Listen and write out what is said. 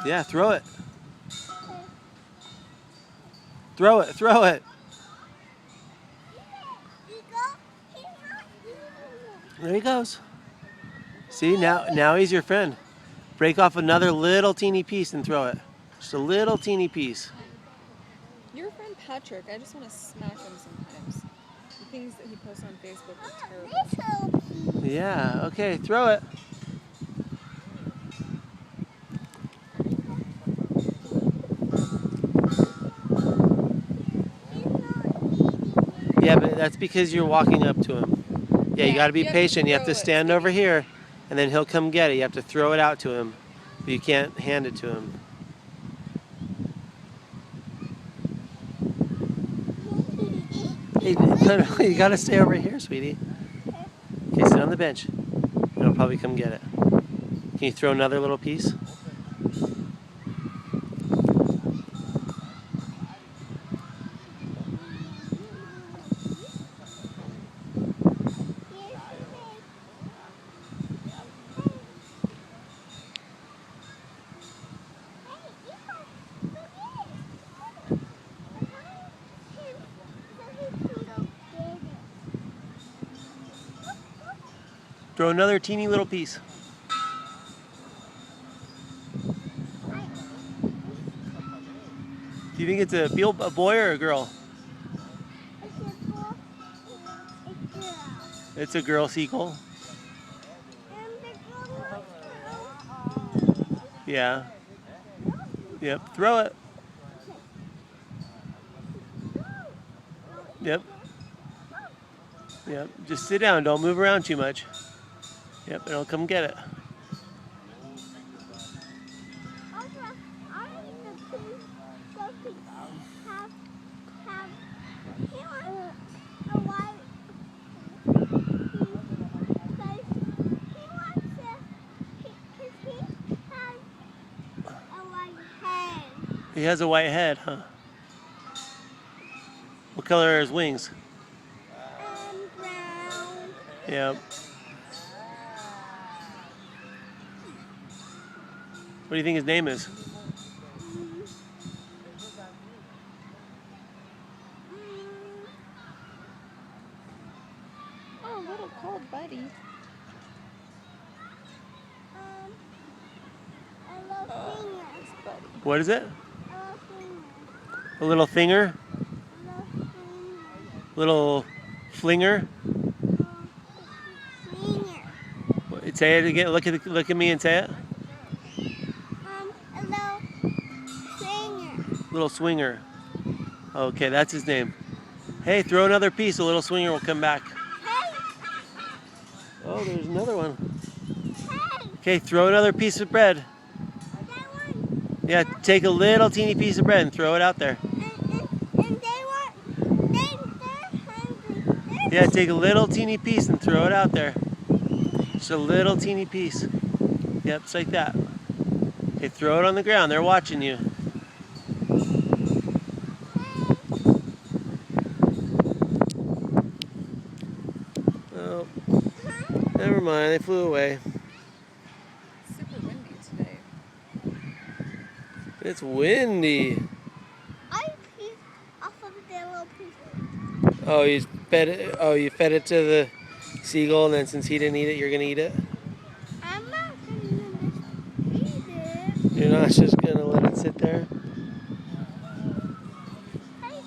Yeah, throw it. Throw it, throw it. There he goes. See, now he's your friend. Break off another little teeny piece and throw it. Just a little teeny piece. Your friend Patrick, I just want to smack him sometimes. The things that he posts on Facebook are terrible. Yeah, okay, throw it. Yeah, but that's because you're walking up to him. Yeah, you got to be patient. You have to stand over here, and then he'll come get it. You have to throw it out to him, but you can't hand it to him. Hey, no, you got to stay over here, sweetie. Okay, sit on the bench, and he'll probably come get it. Can you throw another little piece? Throw another teeny little piece. Do you think it's a boy or a girl? It's a girl seagull. Yeah. Yep. Throw it. Yep. Yep. Just sit down. Don't move around too much. Yep. And I'll come get it. He has a white head, huh? What color are his wings? Brown. Yep. What do you think his name is? Oh, little cold buddy. What is it? A little finger? Little flinger? Say it again. Look at me and say it. A little swinger. Little swinger. Okay, that's his name. Hey, throw another piece. A little swinger will come back. Hey. Oh, there's another one. Hey. Okay, throw another piece of bread. That one. Yeah, take a little teeny piece of bread and throw it out there. And they're hungry. Yeah, take a little teeny piece and throw it out there. Just a little teeny piece. Yep, just like that. Okay, throw it on the ground. They're watching you. Oh, never mind. They flew away. Super windy today. It's windy. I piece off of the little piece. Oh, you fed it. Oh, you fed it to the seagull, and then since he didn't eat it, you're gonna eat it. I'm not gonna eat it. You're not just gonna.